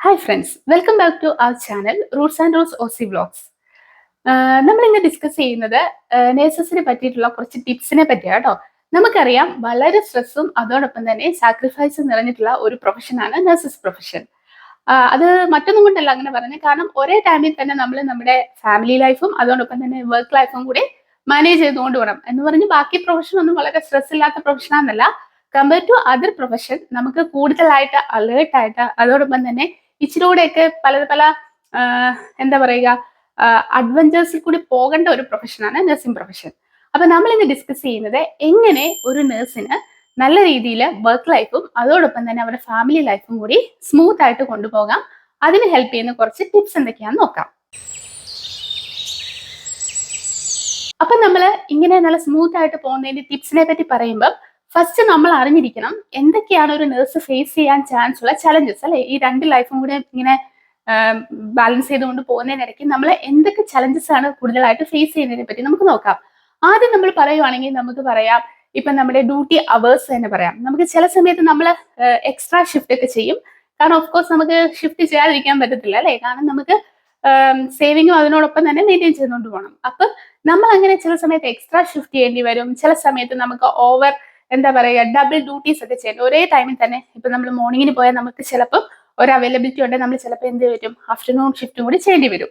Hi friends, welcome back to our channel Roots and Roots Aussie Vlogs. നമ്മൾ ഇന്ന് discuss ചെയ്യുന്നത് നേഴ്സസിനെ പറ്റിയിട്ടുള്ള കുറച്ച് ടിപ്സിനെ പറ്റിയാണ് കേട്ടോ. നമുക്കറിയാം വളരെ സ്ട്രെസ്സും അതോടൊപ്പം തന്നെ സാക്രിഫൈസും നിറഞ്ഞിട്ടുള്ള ഒരു പ്രൊഫഷനാണ് നഴ്സസ് പ്രൊഫഷൻ. അത് മറ്റൊന്നും കൊണ്ടല്ല അങ്ങനെ പറഞ്ഞത്, കാരണം ഒരേ ടൈമിൽ തന്നെ നമ്മൾ നമ്മുടെ ഫാമിലി ലൈഫും അതോടൊപ്പം തന്നെ വർക്ക് ലൈഫും കൂടി മാനേജ് ചെയ്തുകൊണ്ട് വേണം എന്ന് പറഞ്ഞ് ബാക്കി പ്രൊഫഷൻ ഒന്നും വളരെ സ്ട്രെസ് ഇല്ലാത്ത പ്രൊഫഷനാണെന്നല്ല. കമ്പയർ ടു അതർ പ്രൊഫഷൻ നമുക്ക് കൂടുതലായിട്ട് അലേർട്ടായിട്ട് അതോടൊപ്പം തന്നെ ഇച്ചിരൂടെയൊക്കെ പല പല എന്താ പറയുക അഡ്വഞ്ചേഴ്സിൽ കൂടി പോകേണ്ട ഒരു പ്രൊഫഷനാണ് നഴ്സിംഗ് പ്രൊഫഷൻ. അപ്പൊ നമ്മൾ ഇന്ന് ഡിസ്കസ് ചെയ്യുന്നത് എങ്ങനെ ഒരു നഴ്സിന് നല്ല രീതിയിൽ വർക്ക് ലൈഫും അതോടൊപ്പം തന്നെ അവരുടെ ഫാമിലി ലൈഫും കൂടി സ്മൂത്ത് ആയിട്ട് കൊണ്ടുപോകാം. അതിന് ഹെൽപ്പ് ചെയ്യുന്ന കുറച്ച് ടിപ്സ് എന്തൊക്കെയാണെന്ന് നോക്കാം. അപ്പൊ നമ്മൾ ഇങ്ങനെ നല്ല സ്മൂത്ത് ആയിട്ട് പോകുന്നതിന്റെ ടിപ്സിനെ പറ്റി പറയുമ്പോൾ ഫസ്റ്റ് നമ്മൾ അറിഞ്ഞിരിക്കണം എന്തൊക്കെയാണ് ഒരു നഴ്സ് ഫേസ് ചെയ്യാൻ ചാൻസ് ഉള്ള ചലഞ്ചസ് അല്ലെ. ഈ രണ്ട് ലൈഫും കൂടെ ഇങ്ങനെ ബാലൻസ് ചെയ്തുകൊണ്ട് പോകുന്നതിനിടയ്ക്ക് നമ്മൾ എന്തൊക്കെ ചലഞ്ചസ് ആണ് കൂടുതലായിട്ട് ഫേസ് ചെയ്യുന്നതിനെ പറ്റി നമുക്ക് നോക്കാം. ആദ്യം നമ്മൾ പറയുവാണെങ്കിൽ നമുക്ക് പറയാം, ഇപ്പൊ നമ്മുടെ ഡ്യൂട്ടി അവേഴ്സ് തന്നെ പറയാം. നമുക്ക് ചില സമയത്ത് നമ്മൾ എക്സ്ട്രാ ഷിഫ്റ്റ് ഒക്കെ ചെയ്യും. കാരണം ഓഫ് കോഴ്സ് നമുക്ക് ഷിഫ്റ്റ് ചെയ്യാതിരിക്കാൻ പറ്റത്തില്ല അല്ലെ, കാരണം നമുക്ക് സേവിങ്ങും അതിനോടൊപ്പം തന്നെ മെയിൻറ്റെയിൻ ചെയ്തുകൊണ്ട് പോകണം. അപ്പം നമ്മൾ അങ്ങനെ ചില സമയത്ത് എക്സ്ട്രാ ഷിഫ്റ്റ് ചെയ്യേണ്ടി വരും. ചില സമയത്ത് നമുക്ക് ഓവർ എന്താ പറയുക ഡബിൾ ഡ്യൂട്ടീസ് ഒക്കെ ചെയ്യേണ്ടി ഒരേ ടൈമിൽ തന്നെ. ഇപ്പൊ നമ്മൾ മോർണിംഗിന് പോയാൽ നമുക്ക് ചിലപ്പോൾ ഒരു അവൈലബിലിറ്റി ഉണ്ടെങ്കിൽ നമ്മൾ ചിലപ്പോൾ എന്ത് വരും, ആഫ്റ്റർനൂൺ ഷിഫ്റ്റും കൂടി ചെയ്യേണ്ടി വരും.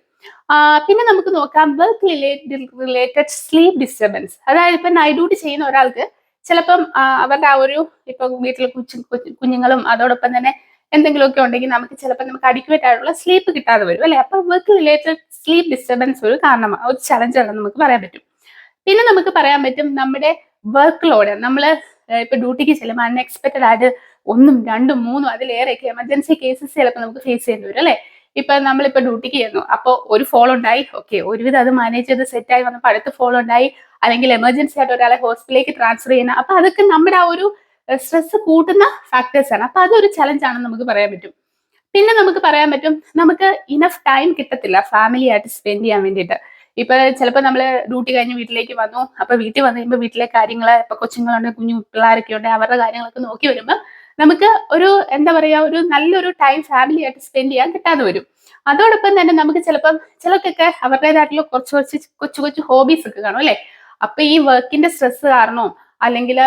പിന്നെ നമുക്ക് നോക്കാം വർക്ക് റിലേറ്റഡ് സ്ലീപ്പ് ഡിസ്റ്റർബൻസ്. അതായത് ഇപ്പൊ നൈറ്റ് ഡ്യൂട്ടി ചെയ്യുന്ന ഒരാൾക്ക് ചിലപ്പം അവരുടെ ആ ഒരു ഇപ്പൊ വീട്ടിൽ കുഞ്ഞുങ്ങളും അതോടൊപ്പം തന്നെ എന്തെങ്കിലുമൊക്കെ ഉണ്ടെങ്കിൽ നമുക്ക് ചിലപ്പോൾ നമുക്ക് അഡിക്വേറ്റ് ആയിട്ടുള്ള സ്ലീപ്പ് കിട്ടാതെ വരും അല്ലെ. അപ്പൊ വർക്ക് റിലേറ്റഡ് സ്ലീപ്പ് ഡിസ്റ്റർബൻസ് ഒരു കാരണമാണ്, ഒരു ചലഞ്ചാണെന്ന് നമുക്ക് പറയാൻ പറ്റും. പിന്നെ നമുക്ക് പറയാൻ പറ്റും നമ്മുടെ വർക്ക് ലോഡ്. നമ്മൾ ഇപ്പൊ ഡ്യൂട്ടിക്ക് ചെല്ലുമ്പോൾ അൺഎക്സ്പെക്ടഡ് ആയിട്ട് ഒന്നും രണ്ടും മൂന്നും അതിലേറെയൊക്കെ എമർജൻസി കേസസ് ചിലപ്പോൾ നമുക്ക് ഫേസ് ചെയ്യേണ്ടി വരും അല്ലെ. ഇപ്പൊ നമ്മളിപ്പോ ഡ്യൂട്ടിക്ക് ചെയ്യുന്നു, അപ്പോൾ ഒരു ഫോൾ ഉണ്ടായി, ഓക്കെ, ഒരുവിധം അത് മാനേജ് ചെയ്ത് സെറ്റായി വന്നപ്പോൾ അടുത്ത ഫോൾ ഉണ്ടായി, അല്ലെങ്കിൽ എമർജൻസി ആയിട്ട് ഒരാളെ ഹോസ്പിറ്റലിലേക്ക് ട്രാൻസ്ഫർ ചെയ്യുന്ന, അപ്പൊ അതൊക്കെ നമ്മുടെ ആ ഒരു സ്ട്രെസ് കൂട്ടുന്ന ഫാക്ടേഴ്സ് ആണ്. അപ്പൊ അതൊരു ചലഞ്ച് ആണെന്ന് നമുക്ക് പറയാൻ പറ്റും. പിന്നെ നമുക്ക് പറയാൻ പറ്റും നമുക്ക് ഇനഫ് ടൈം കിട്ടത്തില്ല ഫാമിലി ആയിട്ട് സ്പെൻഡ് ചെയ്യാൻ വേണ്ടിയിട്ട്. ഇപ്പൊ ചിലപ്പോൾ നമ്മൾ ഡ്യൂട്ടി കഴിഞ്ഞ് വീട്ടിലേക്ക് വന്നു, അപ്പൊ വീട്ടിൽ വന്നു കഴിയുമ്പോൾ വീട്ടിലെ കാര്യങ്ങൾ, ഇപ്പൊ കൊച്ചുങ്ങളുണ്ട്, കുഞ്ഞു പിള്ളേരൊക്കെ ഉണ്ട്, അവരുടെ കാര്യങ്ങളൊക്കെ നോക്കി വരുമ്പോൾ നമുക്ക് ഒരു എന്താ പറയാ ഒരു നല്ലൊരു ടൈം ഫാമിലി ആയിട്ട് സ്പെൻഡ് ചെയ്യാൻ കിട്ടാതെ വരും. അതോടൊപ്പം തന്നെ നമുക്ക് ചിലപ്പം ചിലർക്കൊക്കെ അവരുടേതായിട്ടുള്ള കൊച്ചു കൊച്ചു ഹോബീസ് ഒക്കെ കാണും അല്ലെ. അപ്പൊ ഈ വർക്കിന്റെ സ്ട്രെസ് കാരണോ അല്ലെങ്കിൽ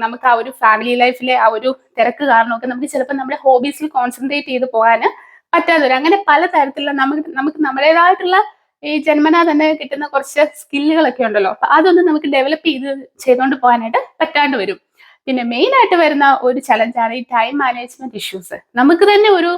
നമുക്ക് ആ ഒരു ഫാമിലി ലൈഫിലെ ആ ഒരു തിരക്ക് കാരണമൊക്കെ നമുക്ക് ചിലപ്പോൾ നമ്മുടെ ഹോബീസിൽ കോൺസെൻട്രേറ്റ് ചെയ്ത് പോകാൻ പറ്റാതെ വരും. അങ്ങനെ പല തരത്തിലുള്ള നമുക്ക് നമ്മുടേതായിട്ടുള്ള ഈ ജന്മനാ തന്നെ കിട്ടുന്ന കുറച്ച് സ്കില്ലുകളൊക്കെ ഉണ്ടല്ലോ, അപ്പൊ അതൊന്നും നമുക്ക് ഡെവലപ്പ് ചെയ്തുകൊണ്ട് പോകാനായിട്ട് പറ്റാണ്ട് വരും. പിന്നെ മെയിൻ ആയിട്ട് വരുന്ന ഒരു ചലഞ്ചാണ് ഈ ടൈം മാനേജ്മെന്റ് ഇഷ്യൂസ്. നമുക്ക് തന്നെ ഒരു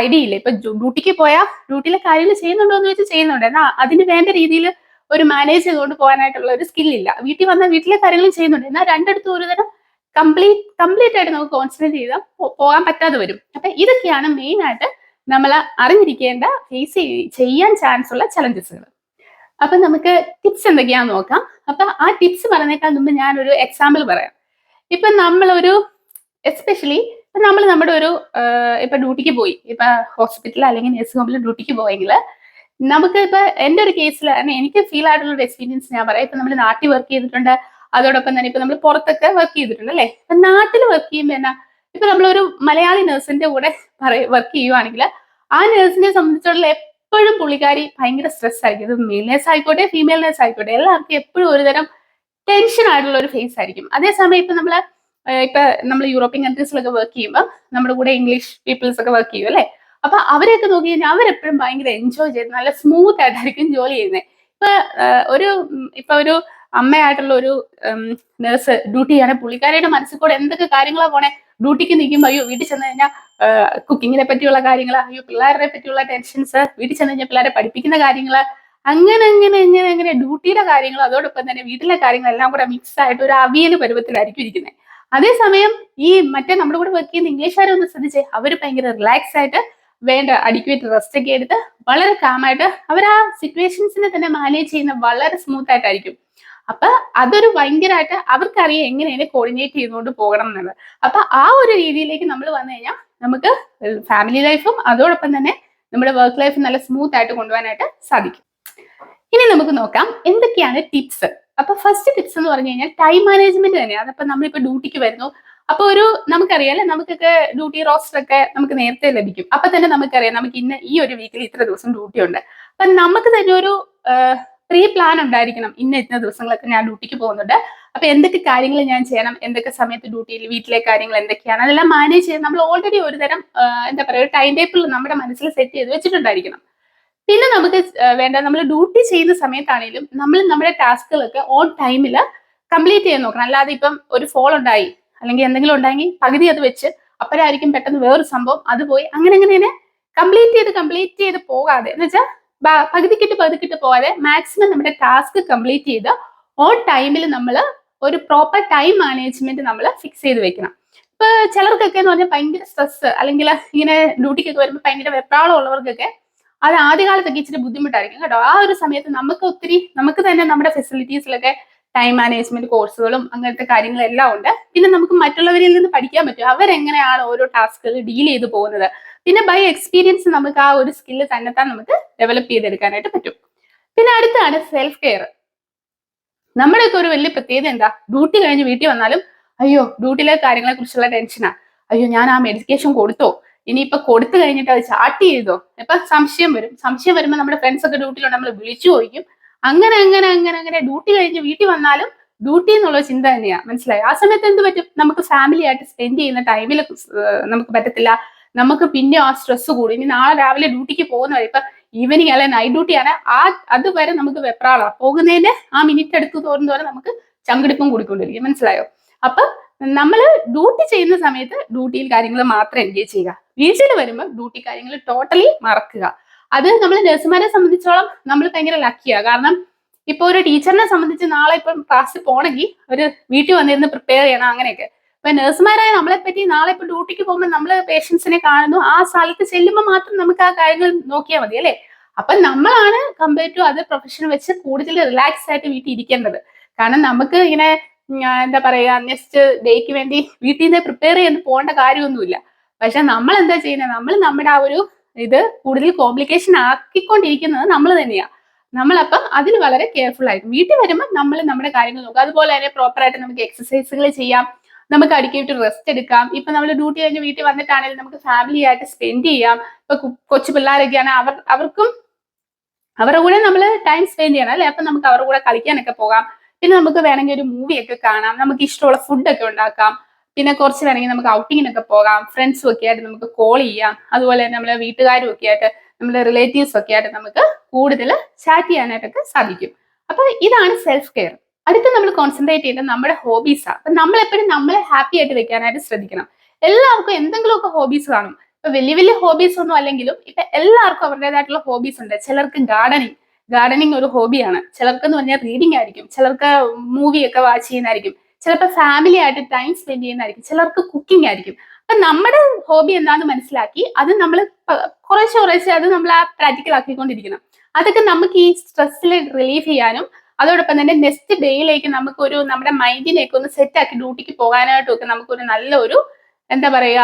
ഐഡിയ ഇല്ല. ഇപ്പൊ ഡ്യൂട്ടിക്ക് പോയാൽ ഡ്യൂട്ടിയിലെ കാര്യങ്ങൾ ചെയ്യുന്നുണ്ടോ എന്ന് വെച്ചാൽ ചെയ്യുന്നുണ്ട്, എന്നാൽ അതിന് വേണ്ട രീതിയിൽ ഒരു മാനേജ് ചെയ്തുകൊണ്ട് പോകാനായിട്ടുള്ള ഒരു സ്കില്ലില്ല. വീട്ടിൽ വന്നാൽ വീട്ടിലെ കാര്യങ്ങളും ചെയ്യുന്നുണ്ട്, എന്നാൽ രണ്ടിടത്തും ഒരു തരം കംപ്ലീറ്റ് ആയിട്ട് നമുക്ക് കോൺസെൻട്രേറ്റ് ചെയ്താൽ പോകാൻ പറ്റാതെ വരും. അപ്പൊ ഇതൊക്കെയാണ് മെയിൻ ആയിട്ട് നമ്മൾ അറിഞ്ഞിരിക്കേണ്ട ഫേസ് ചെയ്യാൻ ചാൻസ് ഉള്ള ചലഞ്ചസുകൾ. അപ്പൊ നമുക്ക് ടിപ്സ് എന്തൊക്കെയാന്ന് നോക്കാം. അപ്പൊ ആ ടിപ്സ് പറഞ്ഞേക്കാൾ മുമ്പ് ഞാനൊരു എക്സാമ്പിൾ പറയാം. ഇപ്പൊ നമ്മളൊരു എസ്പെഷ്യലി നമ്മൾ നമ്മുടെ ഒരു ഇപ്പൊ ഡ്യൂട്ടിക്ക് പോയി, ഇപ്പൊ ഹോസ്പിറ്റൽ അല്ലെങ്കിൽ നഴ്സിംഗ് ഹോമിൽ ഡ്യൂട്ടിക്ക് പോയെങ്കിൽ നമുക്ക് ഇപ്പൊ എന്റെ ഒരു കേസിൽ എനിക്ക് ഫീൽ ആയിട്ടുള്ള ഒരു എക്സ്പീരിയൻസ് ഞാൻ പറയാം. ഇപ്പൊ നമ്മൾ നാട്ടിൽ വർക്ക് ചെയ്തിട്ടുണ്ട്, അതോടൊപ്പം തന്നെ ഇപ്പൊ നമ്മൾ പുറത്തൊക്കെ വർക്ക് ചെയ്തിട്ടുണ്ട് അല്ലെ. ഇപ്പൊ നാട്ടിൽ വർക്ക് ചെയ്യുമ്പോൾ എന്നാ, ഇപ്പൊ നമ്മളൊരു മലയാളി നഴ്സിന്റെ കൂടെ വർക്ക് ചെയ്യുവാണെങ്കിൽ ആ നഴ്സിനെ സംബന്ധിച്ചുള്ള എപ്പോഴും പുള്ളിക്കാരി ഭയങ്കര സ്ട്രെസ് ആയിരിക്കും. ഇത് മെയിൽ നേഴ്സ് ആയിക്കോട്ടെ ഫീമെയിൽ നേഴ്സ് ആയിക്കോട്ടെ, എല്ലാവർക്കും എപ്പോഴും ഒരുതരം ടെൻഷൻ ആയിട്ടുള്ള ഒരു ഫേസ് ആയിരിക്കും. അതേസമയം ഇപ്പൊ നമ്മൾ യൂറോപ്യൻ കൺട്രീസിലൊക്കെ വർക്ക് ചെയ്യുമ്പോൾ നമ്മുടെ കൂടെ ഇംഗ്ലീഷ് പീപ്പിൾസ് ഒക്കെ വർക്ക് ചെയ്യും അല്ലെ. അപ്പൊ അവരെയൊക്കെ നോക്കി കഴിഞ്ഞാൽ അവരെപ്പോഴും ഭയങ്കര എൻജോയ് ചെയ്ത് നല്ല സ്മൂത്ത് ആയിട്ടായിരിക്കും ജോലി ചെയ്യുന്നത്. ഇപ്പൊ ഒരു അമ്മയായിട്ടുള്ള ഒരു നേഴ്സ് ഡ്യൂട്ടി ചെയ്യണേ, പുള്ളിക്കാരിയുടെ മനസ്സിൽ കൂടെ എന്തൊക്കെ കാര്യങ്ങളാ പോണേ. ഡ്യൂട്ടിക്ക് നിൽക്കുമ്പോൾ അയ്യോ വീട്ടിൽ ചെന്ന് കഴിഞ്ഞാൽ കുക്കിങ്ങിനെ പറ്റിയുള്ള കാര്യങ്ങൾ, അയ്യോ പിള്ളേരെ പറ്റിയുള്ള ടെൻഷൻസ്, വീട്ടിൽ ചെന്ന് കഴിഞ്ഞാൽ പിള്ളേരെ പഠിപ്പിക്കുന്ന കാര്യങ്ങൾ, അങ്ങനെ ഡ്യൂട്ടിയുടെ കാര്യങ്ങൾ അതോടൊപ്പം തന്നെ വീട്ടിലെ കാര്യങ്ങൾ എല്ലാം കൂടെ മിക്സ് ആയിട്ട് ഒരു അവിയൽ പരുവത്തിലായിരിക്കും ഇരിക്കുന്നത്. അതേസമയം ഈ മറ്റേ നമ്മുടെ കൂടെ വർക്ക് ചെയ്യുന്ന ഇംഗ്ലീഷുകാരെ ഒന്ന് ശ്രദ്ധിച്ചേ, അവർ ഭയങ്കര റിലാക്സ് ആയിട്ട് വേണ്ട അഡിക്വേറ്റ് റെസ്റ്റ് ഒക്കെ എടുത്ത് വളരെ കാമായിട്ട് അവർ ആ സിറ്റുവേഷൻസിനെ തന്നെ മാനേജ് ചെയ്യുന്ന വളരെ സ്മൂത്ത് ആയിട്ടായിരിക്കും. അപ്പൊ അതൊരു ഭയങ്കരമായിട്ട് അവർക്കറിയാം എങ്ങനെയാണ് കോർഡിനേറ്റ് ചെയ്തുകൊണ്ട് പോകണം എന്നുള്ളത്. അപ്പൊ ആ ഒരു രീതിയിലേക്ക് നമ്മൾ വന്നു കഴിഞ്ഞാൽ നമുക്ക് ഫാമിലി ലൈഫും അതോടൊപ്പം തന്നെ നമ്മുടെ വർക്ക് ലൈഫും നല്ല സ്മൂത്ത് ആയിട്ട് കൊണ്ടുപോകാനായിട്ട് സാധിക്കും. ഇനി നമുക്ക് നോക്കാം എന്തൊക്കെയാണ് ടിപ്സ്. അപ്പൊ ഫസ്റ്റ് ടിപ്സ് എന്ന് പറഞ്ഞു കഴിഞ്ഞാൽ ടൈം മാനേജ്മെന്റ് തന്നെയാണ്. അപ്പൊ നമ്മളിപ്പോ ഡ്യൂട്ടിക്ക് വരുന്നു, അപ്പൊ നമുക്കറിയാം അല്ലെ, നമുക്കൊക്കെ ഡ്യൂട്ടി റോസ്റ്റർ ഒക്കെ നമുക്ക് നേരത്തെ ലഭിക്കും. അപ്പൊ തന്നെ നമുക്കറിയാം നമുക്ക് ഇന്ന് ഈ ഒരു വീക്കിൽ ഇത്ര ദിവസം ഡ്യൂട്ടി ഉണ്ട്. അപ്പൊ നമുക്ക് തന്നെ ഒരു പ്രീ പ്ലാൻ ഉണ്ടായിരിക്കണം. ഇന്ന ദിവസങ്ങളൊക്കെ ഞാൻ ഡ്യൂട്ടിക്ക് പോകുന്നുണ്ട്, അപ്പൊ എന്തൊക്കെ കാര്യങ്ങൾ ഞാൻ ചെയ്യണം, എന്തൊക്കെ സമയത്ത് ഡ്യൂട്ടിയിൽ വീട്ടിലെ കാര്യങ്ങൾ എന്തൊക്കെയാണ്, അതെല്ലാം മാനേജ് ചെയ്ത് നമ്മൾ ഓൾറെഡി ഒരു തരം എന്താ പറയുക, ഒരു ടൈം ടേബിൾ നമ്മുടെ മനസ്സിൽ സെറ്റ് ചെയ്ത് വെച്ചിട്ടുണ്ടായിരിക്കണം. പിന്നെ നമുക്ക് വേണ്ട, നമ്മൾ ഡ്യൂട്ടി ചെയ്യുന്ന സമയത്താണെങ്കിലും നമ്മൾ നമ്മുടെ ടാസ്കുകളൊക്കെ ഓൺ ടൈമിൽ കംപ്ലീറ്റ് ചെയ്യാൻ നോക്കണം. അല്ലാതെ ഇപ്പം ഒരു ഫോൾ ഉണ്ടായി അല്ലെങ്കിൽ എന്തെങ്കിലും ഉണ്ടെങ്കിൽ പകുതി അത് വെച്ച് അപ്പോഴായിരിക്കും പെട്ടെന്ന് വേറൊരു സംഭവം അത് പോയി അങ്ങനെ കംപ്ലീറ്റ് ചെയ്ത് പോകാതെ, എന്ന് വെച്ചാൽ പകുതിക്കിട്ട് പോകാതെ മാക്സിമം നമ്മുടെ ടാസ്ക് കംപ്ലീറ്റ് ചെയ്ത് ഓൺ ടൈമിൽ നമ്മൾ ഒരു പ്രോപ്പർ ടൈം മാനേജ്മെന്റ് നമ്മൾ ഫിക്സ് ചെയ്ത് വെക്കണം. ഇപ്പൊ ചിലർക്കൊക്കെ എന്ന് പറഞ്ഞാൽ ഭയങ്കര സ്ട്രെസ്, അല്ലെങ്കിൽ ഇങ്ങനെ ഡ്യൂട്ടിക്കൊക്കെ വരുമ്പോൾ ഭയങ്കര വെപ്രാളം ഉള്ളവർക്കൊക്കെ അത് ആദ്യകാലത്തൊക്കെ ഇച്ചിരി ബുദ്ധിമുട്ടായിരിക്കും കേട്ടോ. ആ ഒരു സമയത്ത് നമുക്ക് തന്നെ നമ്മുടെ ഫെസിലിറ്റീസിലൊക്കെ ടൈം മാനേജ്മെന്റ് കോഴ്സുകളും അങ്ങനത്തെ കാര്യങ്ങളെല്ലാം ഉണ്ട്. പിന്നെ നമുക്ക് മറ്റുള്ളവരിൽ നിന്ന് പഠിക്കാൻ പറ്റും, അവരെങ്ങനെയാണ് ഓരോ ടാസ്കുകൾ ഡീൽ ചെയ്ത് പോകുന്നത്. പിന്നെ ബൈ എക്സ്പീരിയൻസ് നമുക്ക് ആ ഒരു സ്കില്ല് തന്നെത്താൻ നമുക്ക് ഡെവലപ്പ് ചെയ്തെടുക്കാനായിട്ട് പറ്റും. പിന്നെ അടുത്താണ് സെൽഫ് കെയർ. നമ്മുടെയൊക്കെ ഒരു വലിയ പ്രത്യേകത എന്താ, ഡ്യൂട്ടി കഴിഞ്ഞ് വീട്ടിൽ വന്നാലും അയ്യോ ഡ്യൂട്ടിയിലെ കാര്യങ്ങളെ കുറിച്ചുള്ള ടെൻഷനാ, അയ്യോ ഞാൻ ആ മെഡിക്കേഷൻ കൊടുത്തോ, ഇനിയിപ്പൊ കൊടുത്തു കഴിഞ്ഞിട്ട് അത് ചാർട്ട് ചെയ്തോ, ഇപ്പൊ സംശയം വരുമ്പോൾ നമ്മുടെ ഫ്രണ്ട്സ് ഒക്കെ ഡ്യൂട്ടിയിലുണ്ട്, നമ്മൾ വിളിച്ചു ചോദിക്കും. അങ്ങനെ ഡ്യൂട്ടി കഴിഞ്ഞ് വീട്ടിൽ വന്നാലും ഡ്യൂട്ടി എന്നുള്ള ചിന്ത തന്നെയാ, മനസ്സിലായി. ആ സമയത്ത് എന്ത് പറ്റും, നമുക്ക് ഫാമിലി ആയിട്ട് സ്പെൻഡ് ചെയ്യുന്ന ടൈമിൽ നമുക്ക് പറ്റത്തില്ല. നമുക്ക് പിന്നെ ആ സ്ട്രെസ് കൂടും. ഇനി നാളെ രാവിലെ ഡ്യൂട്ടിക്ക് പോകുന്നവരെ, ഇപ്പൊ ഈവനിങ് അല്ലെ നൈറ്റ് ഡ്യൂട്ടിയാണ്, അതുവരെ നമുക്ക് വെപ്രാളാണ്. പോകുന്നതിന്റെ ആ മിനിറ്റ് എടുത്ത് തോറും നമുക്ക് ചങ്കിടിപ്പും കൂടിക്കൊണ്ടിരിക്കും, മനസ്സിലായോ. അപ്പൊ നമ്മൾ ഡ്യൂട്ടി ചെയ്യുന്ന സമയത്ത് ഡ്യൂട്ടിയിൽ കാര്യങ്ങൾ മാത്രം എൻജോയ് ചെയ്യുക. വീട്ടിൽ വരുമ്പോൾ ഡ്യൂട്ടി കാര്യങ്ങൾ ടോട്ടലി മറക്കുക. അത് നമ്മൾ നഴ്സുമാരെ സംബന്ധിച്ചോളം നമ്മൾ ഭയങ്കര ലക്കിയാണ്. കാരണം ഇപ്പൊ ഒരു ടീച്ചറിനെ സംബന്ധിച്ച് നാളെ ഇപ്പം ക്ലാസ്സിൽ പോകണമെങ്കിൽ ഒരു വീട്ടിൽ വന്നിരുന്ന് പ്രിപ്പയർ ചെയ്യണം, അങ്ങനെയൊക്കെ. ഇപ്പൊ നഴ്സുമാരായ നമ്മളെ പറ്റി നാളെ ഇപ്പൊ ഡ്യൂട്ടിക്ക് പോകുമ്പോൾ നമ്മൾ പേഷ്യൻസിനെ കാണുന്നു, ആ സ്ഥലത്ത് ചെല്ലുമ്പോൾ മാത്രം നമുക്ക് ആ കാര്യങ്ങൾ നോക്കിയാൽ മതി അല്ലെ. അപ്പൊ നമ്മളാണ് കമ്പയർ ടു അതർ പ്രൊഫഷൻ വെച്ച് കൂടുതൽ റിലാക്സ് ആയിട്ട് വീട്ടിൽ ഇരിക്കേണ്ടത്. കാരണം നമുക്ക് ഇങ്ങനെ എന്താ പറയാ, നെക്സ്റ്റ് ഡേക്ക് വേണ്ടി വീട്ടിൽ നിന്ന് പ്രിപ്പയർ ചെയ്ത് പോകേണ്ട കാര്യമൊന്നുമില്ല. പക്ഷെ നമ്മൾ എന്താ ചെയ്യുന്നത്, നമ്മൾ നമ്മുടെ ആ ഒരു ഇത് കൂടുതൽ കോംപ്ലിക്കേഷൻ ആക്കിക്കൊണ്ടിരിക്കുന്നത് നമ്മൾ തന്നെയാ. നമ്മളപ്പം അതിൽ വളരെ കെയർഫുൾ ആയിരിക്കും. വീട്ടിൽ വരുമ്പോൾ നമ്മൾ നമ്മുടെ കാര്യങ്ങൾ നോക്കുക. അതുപോലെ തന്നെ പ്രോപ്പർ ആയിട്ട് നമുക്ക് എക്സസൈസുകൾ ചെയ്യാം, നമുക്ക് അടിക്കായിട്ട് റെസ്റ്റ് എടുക്കാം. ഇപ്പൊ നമ്മൾ ഡ്യൂട്ടി കഴിഞ്ഞ് വീട്ടിൽ വന്നിട്ടാണെങ്കിലും നമുക്ക് ഫാമിലി ആയിട്ട് സ്പെൻഡ് ചെയ്യാം. ഇപ്പൊ കൊച്ചു പിള്ളേരൊക്കെയാണ്, അവർക്കും അവരുടെ കൂടെ നമ്മൾ ടൈം സ്പെൻഡ് ചെയ്യണം അല്ലെ. അപ്പൊ നമുക്ക് അവരുടെ കൂടെ കളിക്കാനൊക്കെ പോകാം. പിന്നെ നമുക്ക് വേണമെങ്കിൽ ഒരു മൂവിയൊക്കെ കാണാം, നമുക്ക് ഇഷ്ടമുള്ള ഫുഡൊക്കെ ഉണ്ടാക്കാം. പിന്നെ കുറച്ച് വേണമെങ്കിൽ നമുക്ക് ഔട്ടിങ്ങിനൊക്കെ പോകാം, ഫ്രണ്ട്സും ഒക്കെ ആയിട്ട് നമുക്ക് കോൾ ചെയ്യാം. അതുപോലെ തന്നെ നമ്മളെ വീട്ടുകാരും ഒക്കെ ആയിട്ട്, നമ്മുടെ റിലേറ്റീവ്സ് ഒക്കെ ആയിട്ട് നമുക്ക് കൂടുതൽ ചാറ്റ് ചെയ്യാനായിട്ടൊക്കെ സാധിക്കും. അപ്പൊ ഇതാണ് സെൽഫ് കെയർ. അടുത്ത് നമ്മൾ കോൺസെൻട്രേറ്റ് ചെയ്യുന്നത് നമ്മുടെ ഹോബീസാണ്. അപ്പൊ നമ്മൾ എപ്പോഴും നമ്മളെ ഹാപ്പി ആയിട്ട് വെക്കാനായിട്ട് ശ്രദ്ധിക്കണം. എല്ലാവർക്കും എന്തെങ്കിലുമൊക്കെ ഹോബീസ് കാണും. ഇപ്പൊ വലിയ ഹോബീസ് ഒന്നും അല്ലെങ്കിലും ഇപ്പൊ എല്ലാവർക്കും അവരുടേതായിട്ടുള്ള ഹോബീസ് ഉണ്ട്. ചിലർക്ക് ഗാർഡനിങ് ഒരു ഹോബിയാണ്. ചിലർക്ക് എന്ന് പറഞ്ഞാൽ റീഡിംഗ് ആയിരിക്കും, ചിലർക്ക് മൂവിയൊക്കെ വാച്ച് ചെയ്യുന്നതായിരിക്കും, ചിലപ്പോൾ ഫാമിലി ആയിട്ട് ടൈം സ്പെൻഡ് ചെയ്യുന്നതായിരിക്കും, ചിലർക്ക് കുക്കിംഗ് ആയിരിക്കും. അപ്പൊ നമ്മുടെ ഹോബി എന്താണെന്ന് മനസ്സിലാക്കി അത് നമ്മൾ കുറേശ്ശെ അത് നമ്മൾ ആ പ്രാക്ടിക്കൽ ആക്കിക്കൊണ്ടിരിക്കണം. അതൊക്കെ നമുക്ക് ഈ സ്ട്രെസ്സിൽ റിലീഫ് ചെയ്യാനും അതോടൊപ്പം തന്നെ നെക്സ്റ്റ് ഡേയിലേക്ക് നമുക്കൊരു നമ്മുടെ മൈൻഡിനെയൊക്കെ ഒന്ന് സെറ്റ് ആക്കി ഡ്യൂട്ടിക്ക് പോകാനായിട്ടും ഒക്കെ നമുക്കൊരു നല്ലൊരു എന്താ പറയാ,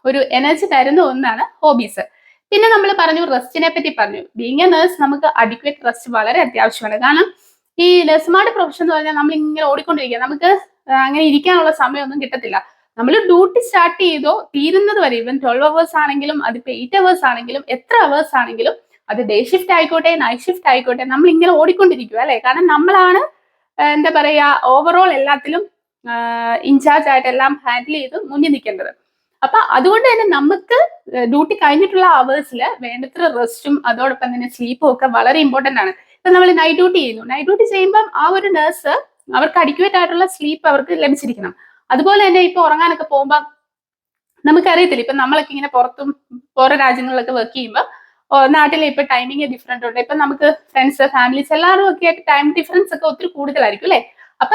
ഒരു എനർജി തരുന്ന ഒന്നാണ് ഹോബീസ്. പിന്നെ നമ്മൾ പറഞ്ഞു, റെസ്റ്റിനെ പറ്റി പറഞ്ഞു. ബീങ് എ നേഴ്സ് നമുക്ക് അഡിക്വേറ്റ് റെസ്റ്റ് വളരെ അത്യാവശ്യമാണ്. കാരണം ഈ നഴ്സുമാരുടെ പ്രൊഫഷൻ എന്ന് പറഞ്ഞാൽ നമ്മൾ ഇങ്ങനെ ഓടിക്കൊണ്ടിരിക്കുക, നമുക്ക് അങ്ങനെ ഇരിക്കാനുള്ള സമയമൊന്നും കിട്ടത്തില്ല. നമ്മൾ ഡ്യൂട്ടി സ്റ്റാർട്ട് ചെയ്തോ തീരുന്നത് വരെ, ഇവൻ 12 അവേഴ്സ് ആണെങ്കിലും അതിപ്പോ 8 അവേഴ്സ് ആണെങ്കിലും എത്ര അവേഴ്സ് ആണെങ്കിലും, അത് ഡേ ഷിഫ്റ്റ് ആയിക്കോട്ടെ നൈറ്റ് ഷിഫ്റ്റ് ആയിക്കോട്ടെ, നമ്മൾ ഇങ്ങനെ ഓടിക്കൊണ്ടിരിക്കുക അല്ലെ. കാരണം നമ്മളാണ് എന്താ പറയാ ഓവറോൾ എല്ലാത്തിലും ഇൻചാർജ് ആയിട്ട് എല്ലാം ഹാൻഡിൽ ചെയ്ത് മുന്നിൽ നിൽക്കേണ്ടത്. അപ്പൊ അതുകൊണ്ട് തന്നെ നമുക്ക് ഡ്യൂട്ടി കഴിഞ്ഞിട്ടുള്ള അവേഴ്സിൽ വേണ്ടത്ര റെസ്റ്റും അതോടൊപ്പം തന്നെ സ്ലീപ്പും ഒക്കെ വളരെ ഇമ്പോർട്ടന്റ് ആണ്. ഇപ്പൊ നമ്മൾ നൈറ്റ് ഡ്യൂട്ടി ചെയ്യുമ്പോൾ ആ ഒരു നഴ്സ് അവർക്ക് അഡിക്വേറ്റ് ആയിട്ടുള്ള സ്ലീപ്പ് അവർക്ക് ലഭിച്ചിരിക്കണം. അതുപോലെ തന്നെ ഇപ്പൊ ഉറങ്ങാനൊക്കെ പോകുമ്പോൾ നമുക്കറിയത്തില്ല, ഇപ്പൊ നമ്മളൊക്കെ ഇങ്ങനെ പുറം രാജ്യങ്ങളിലൊക്കെ വർക്ക് ചെയ്യുമ്പോൾ നാട്ടിലെ ഇപ്പൊ ടൈമിങ് ഡിഫറെന്റ് ഉണ്ട്. ഇപ്പൊ നമുക്ക് ഫ്രണ്ട്സ് ഫാമിലീസ് എല്ലാവരും ഒക്കെ ആയിട്ട് ടൈം ഡിഫറൻസ് ഒക്കെ ഒത്തിരി കൂടുതലായിരിക്കും അല്ലെ. അപ്പൊ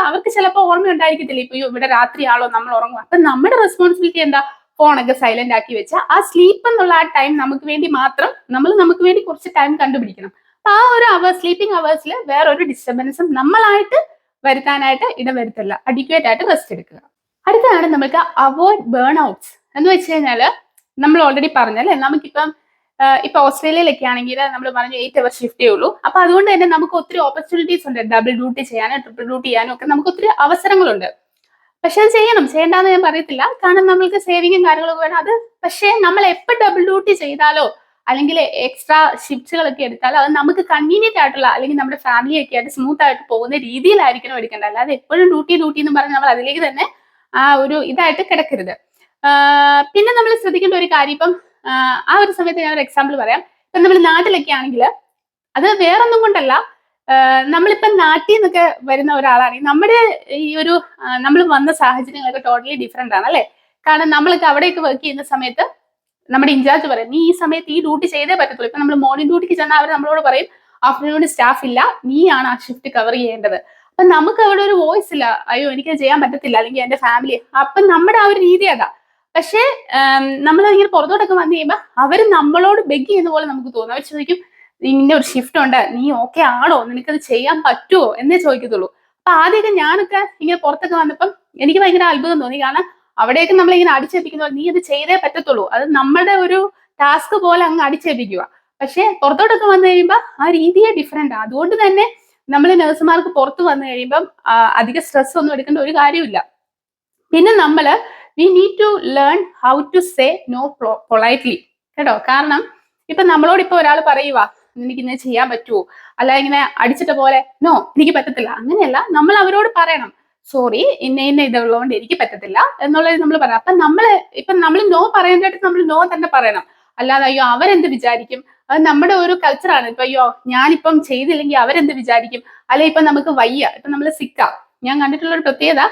അവർക്ക് ചിലപ്പോൾ ഓർമ്മ ഉണ്ടായിരിക്കത്തില്ല, ഇപ്പൊ ഇവിടെ രാത്രിയാണോ നമ്മൾ ഉറങ്ങുക. അപ്പൊ നമ്മുടെ റെസ്പോൺസിബിലിറ്റി എന്താ, ഫോണൊക്കെ സൈലന്റ് ആക്കി വെച്ചാൽ ആ സ്ലീപ്പ് എന്നുള്ള ആ ടൈം നമുക്ക് വേണ്ടി മാത്രം നമുക്ക് വേണ്ടി കുറച്ച് ടൈം കണ്ടുപിടിക്കണം. അപ്പൊ ആ ഒരു സ്ലീപ്പിംഗ് അവേഴ്സിൽ വേറൊരു ഡിസ്റ്റർബൻസും നമ്മളായിട്ട് വരുത്താനായിട്ട് ഇടവരുത്തില്ല. അഡിക്വേറ്റ് ആയിട്ട് റെസ്റ്റ് എടുക്കുക. അടുത്തതാണ് നമുക്ക് അവോയ്ഡ് ബേൺ ഔട്ട്സ് എന്ന് വെച്ച് കഴിഞ്ഞാല്, നമ്മൾ ഓൾറെഡി പറഞ്ഞല്ലേ, നമുക്കിപ്പം ഇപ്പൊ ഓസ്ട്രേലിയയിലൊക്കെ ആണെങ്കിൽ നമ്മൾ പറഞ്ഞു 8 അവർ ഷിഫ്റ്റേ ഉള്ളൂ. അപ്പൊ അതുകൊണ്ട് തന്നെ നമുക്ക് ഒത്തിരി ഓപ്പർച്യൂണിറ്റീസ് ഉണ്ട്, ഡബിൾ ഡ്യൂട്ടി ചെയ്യാനും ട്രിപ്പിൾ ഡ്യൂട്ടി ചെയ്യാനും ഒക്കെ നമുക്ക് ഒത്തിരി അവസരങ്ങളുണ്ട്. പക്ഷെ അത് ചെയ്യണം, ചെയ്യേണ്ടെന്ന് ഞാൻ പറയത്തില്ല. കാരണം നമ്മൾക്ക് സേവിങ്ങും കാര്യങ്ങളൊക്കെ വേണം. അത് പക്ഷേ നമ്മൾ എപ്പോൾ ഡബിൾ ഡ്യൂട്ടി ചെയ്താലോ അല്ലെങ്കിൽ എക്സ്ട്രാ ഷിഫ്റ്റുകളൊക്കെ എടുത്താലോ അത് നമുക്ക് കൺവീനിയന്റ് ആയിട്ടുള്ള അല്ലെങ്കിൽ നമ്മുടെ ഫാമിലി ഒക്കെ ആയിട്ട് സ്മൂത്ത് ആയിട്ട് പോകുന്ന രീതിയിലായിരിക്കണം എടുക്കേണ്ടത്. അല്ലാതെ എപ്പോഴും ഡ്യൂട്ടി ഡ്യൂട്ടി എന്ന് പറഞ്ഞ് നമ്മൾ അതിലേക്ക് തന്നെ ആ ഒരു ഇതായിട്ട് കിടക്കരുത്. പിന്നെ നമ്മൾ ശ്രദ്ധിക്കേണ്ട ഒരു കാര്യം, ഇപ്പം ആ ഒരു സമയത്ത് ഞാൻ ഒരു എക്സാമ്പിൾ പറയാം. ഇപ്പം നമ്മൾ നാട്ടിലൊക്കെ ആണെങ്കിൽ അത് വേറൊന്നും കൊണ്ടല്ല, നമ്മളിപ്പം നാട്ടിൽ നിന്നൊക്കെ വരുന്ന ഒരാളാണെങ്കിൽ നമ്മുടെ ഈ ഒരു നമ്മൾ വന്ന സാഹചര്യങ്ങളൊക്കെ ടോട്ടലി ഡിഫറെന്റ് ആണ് അല്ലെ. കാരണം നമ്മളൊക്കെ അവിടെയൊക്കെ വർക്ക് ചെയ്യുന്ന സമയത്ത് നമ്മുടെ ഇൻചാർജ് പറയും നീ ഈ സമയത്ത് ഈ ഡ്യൂട്ടി ചെയ്തേ പറ്റത്തുള്ളൂ. ഇപ്പൊ നമ്മൾ മോർണിംഗ് ഡ്യൂട്ടിക്ക് ചെന്നാൽ അവർ നമ്മളോട് പറയും ആഫ്റ്റർനൂൺ സ്റ്റാഫ് ഇല്ല, നീയാണ് ആ ഷിഫ്റ്റ് കവർ ചെയ്യേണ്ടത്. അപ്പൊ നമുക്ക് അവിടെ ഒരു വോയിസ് ഇല്ല, അയ്യോ എനിക്ക് ചെയ്യാൻ പറ്റത്തില്ല അല്ലെങ്കിൽ എന്റെ ഫാമിലി. അപ്പൊ നമ്മുടെ ആ ഒരു രീതി അതാ. പക്ഷേ നമ്മൾ ഇങ്ങനെ പുറത്തോട്ടൊക്കെ വന്നു കഴിയുമ്പോൾ അവർ നമ്മളോട് ബെഗ് ചെയ്യുന്ന പോലെ നമുക്ക് തോന്നും. അവർ ചോദിക്കും ഇന്ന ഒരു ഷിഫ്റ്റ് ഉണ്ട്, നീ ഓക്കെ ആണോ, നിനക്കത് ചെയ്യാൻ പറ്റുമോ എന്നേ ചോദിക്കത്തുള്ളൂ. അപ്പൊ ആദ്യമൊക്കെ ഞാനൊക്കെ ഇങ്ങനെ പുറത്തൊക്കെ വന്നപ്പം എനിക്ക് ഭയങ്കര അത്ഭുതം തോന്നി. കാരണം അവിടെയൊക്കെ നമ്മളിങ്ങനെ അടിച്ചേൽപ്പിക്കുന്ന നീ അത് ചെയ്തേ പറ്റത്തുള്ളൂ, അത് നമ്മുടെ ഒരു ടാസ്ക് പോലെ അങ്ങ് അടിച്ചേൽപ്പിക്കുക. പക്ഷെ പുറത്തോട്ടൊക്കെ വന്നു കഴിയുമ്പോൾ ആ രീതിയെ ഡിഫറെന്റ്. അതുകൊണ്ട് തന്നെ നമ്മൾ നഴ്സുമാർക്ക് പുറത്ത് വന്നു കഴിയുമ്പം അധിക സ്ട്രെസ് ഒന്നും എടുക്കേണ്ട ഒരു കാര്യമില്ല. പിന്നെ നമ്മള് we need to learn how to say no politely കേട്ടോ. കാരണം ഇപ്പൊ നമ്മളോട് ഇപ്പൊ ഒരാൾ പറയുക എനിക്ക് ഇങ്ങനെ ചെയ്യാൻ പറ്റുമോ, അല്ല ഇങ്ങനെ അടിച്ചിട്ട പോലെ നോ എനിക്ക് പറ്റത്തില്ല, അങ്ങനെയല്ല. നമ്മൾ അവരോട് പറയണം സോറി ഇന്ന ഇന്ന ഇതുള്ളതുകൊണ്ട് എനിക്ക് പറ്റത്തില്ല എന്നുള്ളത് നമ്മൾ പറയാം. അപ്പൊ നമ്മൾ നോ പറയേണ്ടത് നമ്മൾ നോ തന്നെ പറയണം. അല്ലാതെ അയ്യോ അവരെന്ത് വിചാരിക്കും, അത് നമ്മുടെ ഒരു കൾച്ചറാണ്. ഇപ്പൊ അയ്യോ ഞാനിപ്പം ചെയ്തില്ലെങ്കിൽ അവരെന്ത് വിചാരിക്കും, അല്ലെ ഇപ്പൊ നമുക്ക് വയ്യ, ഇപ്പൊ നമ്മൾ സിക്കാ. ഞാൻ കണ്ടിട്ടുള്ള ഒരു പ്രത്യേകത,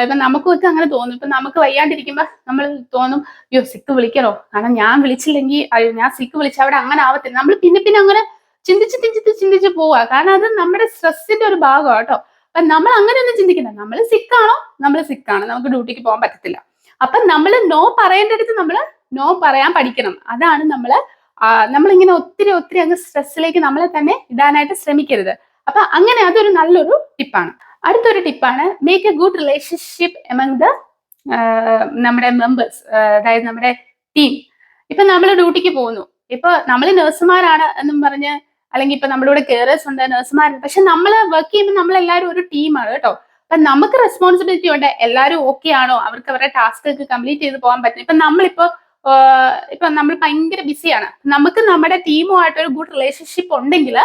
ഇപ്പൊ നമുക്കൊക്കെ അങ്ങനെ തോന്നും. ഇപ്പൊ നമുക്ക് വയ്യാണ്ടിരിക്കുമ്പോ നമ്മൾ തോന്നും അയ്യോ സിക്ക് വിളിക്കണോ, കാരണം ഞാൻ വിളിച്ചില്ലെങ്കിൽ ഞാൻ സിക്ക് വിളിച്ച അവിടെ അങ്ങനെ ആവത്തില്ല. നമ്മൾ പിന്നെ അങ്ങനെ ചിന്തിച്ച് പോവാ. കാരണം അത് നമ്മുടെ സ്ട്രെസ്സിന്റെ ഒരു ഭാഗമാണ് കേട്ടോ. അപ്പൊ നമ്മൾ അങ്ങനെയൊന്നും ചിന്തിക്കുന്നത്, നമ്മൾ സിക്കാണോ നമ്മൾ സിക്കാണ്, നമുക്ക് ഡ്യൂട്ടിക്ക് പോകാൻ പറ്റത്തില്ല. അപ്പൊ നമ്മൾ നോ പറയേണ്ടടുത്ത് നമ്മൾ നോ പറയാൻ പഠിക്കണം. അതാണ് നമ്മളിങ്ങനെ ഒത്തിരി അങ്ങ് സ്ട്രെസ്സിലേക്ക് നമ്മളെ തന്നെ ഇടാനായിട്ട് ശ്രമിക്കരുത്. അപ്പൊ അങ്ങനെ അതൊരു നല്ലൊരു ടിപ്പാണ്. അടുത്തൊരു ടിപ്പാണ് make A good relationship among the നമ്മുടെ മെമ്പേഴ്സ്, അതായത് നമ്മുടെ ടീം. ഇപ്പൊ നമ്മൾ ഡ്യൂട്ടിക്ക് പോകുന്നു, ഇപ്പൊ നമ്മൾ നഴ്സുമാരാണ് എന്നും പറഞ്ഞ് അല്ലെങ്കിൽ ഇപ്പൊ നമ്മുടെ കൂടെ കെയറേഴ്സ് ഉണ്ട്, നഴ്സുമാരുണ്ട്. പക്ഷെ നമ്മൾ വർക്ക് ചെയ്യുമ്പോൾ നമ്മളെല്ലാവരും ഒരു ടീമാണ് കേട്ടോ. അപ്പൊ നമുക്ക് റെസ്പോൺസിബിലിറ്റി ഉണ്ട്, എല്ലാവരും ഓക്കെ ആണോ, അവർക്ക് അവരുടെ ടാസ്ക് ഒക്കെ കംപ്ലീറ്റ് ചെയ്ത് പോകാൻ പറ്റും. ഇപ്പൊ നമ്മൾ ഭയങ്കര ബിസിയാണ്, നമുക്ക് നമ്മുടെ ടീമുമായിട്ട് ഒരു ഗുഡ് റിലേഷൻഷിപ്പ് ഉണ്ടെങ്കിൽ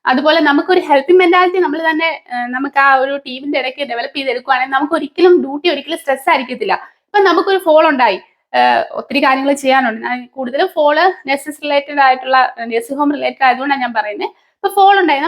അതുപോലെ നമുക്കൊരു ഹെൽപ്പിംഗ് മെന്റാലിറ്റി നമ്മൾ തന്നെ നമുക്ക് ആ ഒരു ടീമിന്റെ ഇടയ്ക്ക് ഡെവലപ്പ് ചെയ്തെടുക്കുകയാണെങ്കിൽ നമുക്ക് ഒരിക്കലും സ്ട്രെസ് ആയിരിക്കത്തില്ല. ഇപ്പൊ നമുക്കൊരു ഫോൾ ഉണ്ടായി, ഒത്തിരി കാര്യങ്ങൾ ചെയ്യാനുണ്ട്, കൂടുതലും ഫോള് നഴ്സസ് റിലേറ്റഡ് ആയിട്ടുള്ള നഴ്സിംഗ് ഹോം റിലേറ്റഡ് ആയതുകൊണ്ടാണ് ഞാൻ പറയുന്നത്. ഇപ്പൊ ഫോൾ ഉണ്ടായി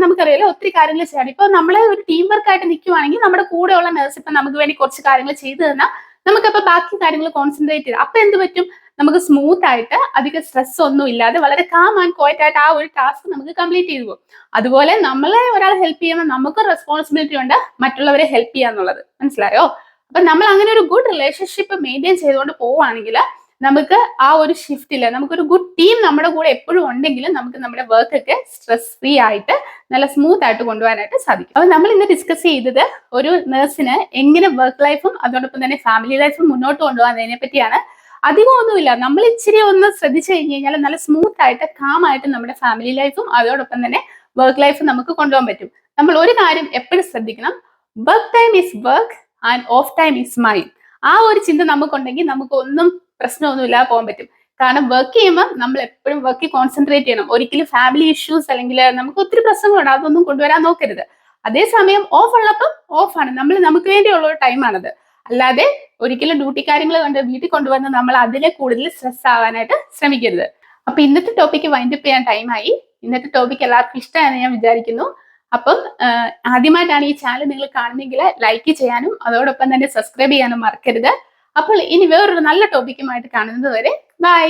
നമുക്കറിയാലോ ഒത്തിരി കാര്യങ്ങൾ ചെയ്യണം. ഇപ്പൊ നമ്മളെ ഒരു ടീം വർക്ക് ആയിട്ട് നിൽക്കുവാണെങ്കിൽ നമ്മുടെ കൂടെയുള്ള നഴ്സ് ഇപ്പൊ നമുക്ക് വേണ്ടി കുറച്ച് കാര്യങ്ങൾ ചെയ്തു തന്നാൽ നമുക്കപ്പോ ബാക്കി കാര്യങ്ങൾ കോൺസെൻട്രേറ്റ് ചെയ്ത് അപ്പൊ എന്ത് പറ്റും, നമുക്ക് സ്മൂത്ത് ആയിട്ട് അധികം സ്ട്രെസ് ഒന്നും ഇല്ലാതെ വളരെ കാം ആൻഡ് ക്വയറ്റ് ആയിട്ട് ആ ഒരു ടാസ്ക് നമുക്ക് കംപ്ലീറ്റ് ചെയ്തു പോകും. അതുപോലെ നമ്മളെ ഒരാൾ ഹെൽപ്പ് ചെയ്യുമ്പോൾ നമുക്ക് റെസ്പോൺസിബിലിറ്റി ഉണ്ട് മറ്റുള്ളവരെ ഹെൽപ്പ് ചെയ്യാന്നുള്ളത്. മനസ്സിലായോ? അപ്പൊ നമ്മൾ അങ്ങനെ ഒരു ഗുഡ് റിലേഷൻഷിപ്പ് മെയിൻറ്റെയിൻ ചെയ്തുകൊണ്ട് പോവുകയാണെങ്കിൽ നമുക്ക് ആ ഒരു ഷിഫ്റ്റില് നമുക്കൊരു ഗുഡ് ടീം നമ്മുടെ കൂടെ എപ്പോഴും ഉണ്ടെങ്കിൽ നമുക്ക് നമ്മുടെ വർക്ക് ഒക്കെ സ്ട്രെസ് ഫ്രീ ആയിട്ട് നല്ല സ്മൂത്ത് ആയിട്ട് കൊണ്ടുപോകാനായിട്ട് സാധിക്കും. അപ്പൊ നമ്മൾ ഇന്ന് ഡിസ്കസ് ചെയ്തത് ഒരു നഴ്സിന് എങ്ങനെ വർക്ക് ലൈഫും അതോടൊപ്പം തന്നെ ഫാമിലി ലൈഫും മുന്നോട്ട് കൊണ്ടുപോകാന്നതിനെ പറ്റിയാണ്. അധികം ഒന്നുമില്ല, നമ്മൾ ഇച്ചിരി ഒന്ന് ശ്രദ്ധിച്ചു കഴിഞ്ഞ് കഴിഞ്ഞാൽ നല്ല സ്മൂത്ത് ആയിട്ട് കാം ആയിട്ട് നമ്മുടെ ഫാമിലി ലൈഫും അതോടൊപ്പം തന്നെ വർക്ക് ലൈഫും നമുക്ക് കൊണ്ടുപോകാൻ പറ്റും. നമ്മൾ ഒരു കാര്യം എപ്പോഴും ശ്രദ്ധിക്കണം, work time is work and of time is mind. ആ ഒരു ചിന്ത നമുക്കുണ്ടെങ്കിൽ നമുക്ക് ഒന്നും പ്രശ്നമൊന്നുമില്ലാതെ പോകാൻ പറ്റും. കാരണം വർക്ക് ചെയ്യുമ്പോൾ നമ്മൾ എപ്പോഴും വർക്കിൽ കോൺസെൻട്രേറ്റ് ചെയ്യണം. ഒരിക്കലും ഫാമിലി ഇഷ്യൂസ് അല്ലെങ്കിൽ നമുക്ക് ഒത്തിരി പ്രശ്നങ്ങളുണ്ട്, അതൊന്നും കൊണ്ടുവരാൻ നോക്കരുത്. അതേസമയം ഓഫ് ഉള്ളപ്പം ഓഫാണ്, നമുക്ക് വേണ്ടിയുള്ള ഒരു ടൈമാണത്. അല്ലാതെ ഒരിക്കലും ഡ്യൂട്ടി കാര്യങ്ങൾ കണ്ട് വീട്ടിൽ കൊണ്ടുവന്ന് നമ്മൾ അതിലെ കൂടുതൽ സ്ട്രെസ് ആവാനായിട്ട് ശ്രമിക്കരുത്. അപ്പൊ ഇന്നത്തെ ടോപ്പിക്ക് വൈൻഡപ്പ് ചെയ്യാൻ ടൈമായി. ഇന്നത്തെ ടോപ്പിക് എല്ലാവർക്കും ഇഷ്ടമാണെന്ന് ഞാൻ വിചാരിക്കുന്നു. അപ്പം ആദ്യമായിട്ടാണ് ഈ ചാനൽ നിങ്ങൾ കാണുന്നെങ്കിൽ ലൈക്ക് ചെയ്യാനും അതോടൊപ്പം തന്നെ സബ്സ്ക്രൈബ് ചെയ്യാനും മറക്കരുത്. അപ്പോൾ ഇനി വേറൊരു നല്ല ടോപ്പിക്കുമായിട്ട് കാണുന്നത് വരെ ബൈ.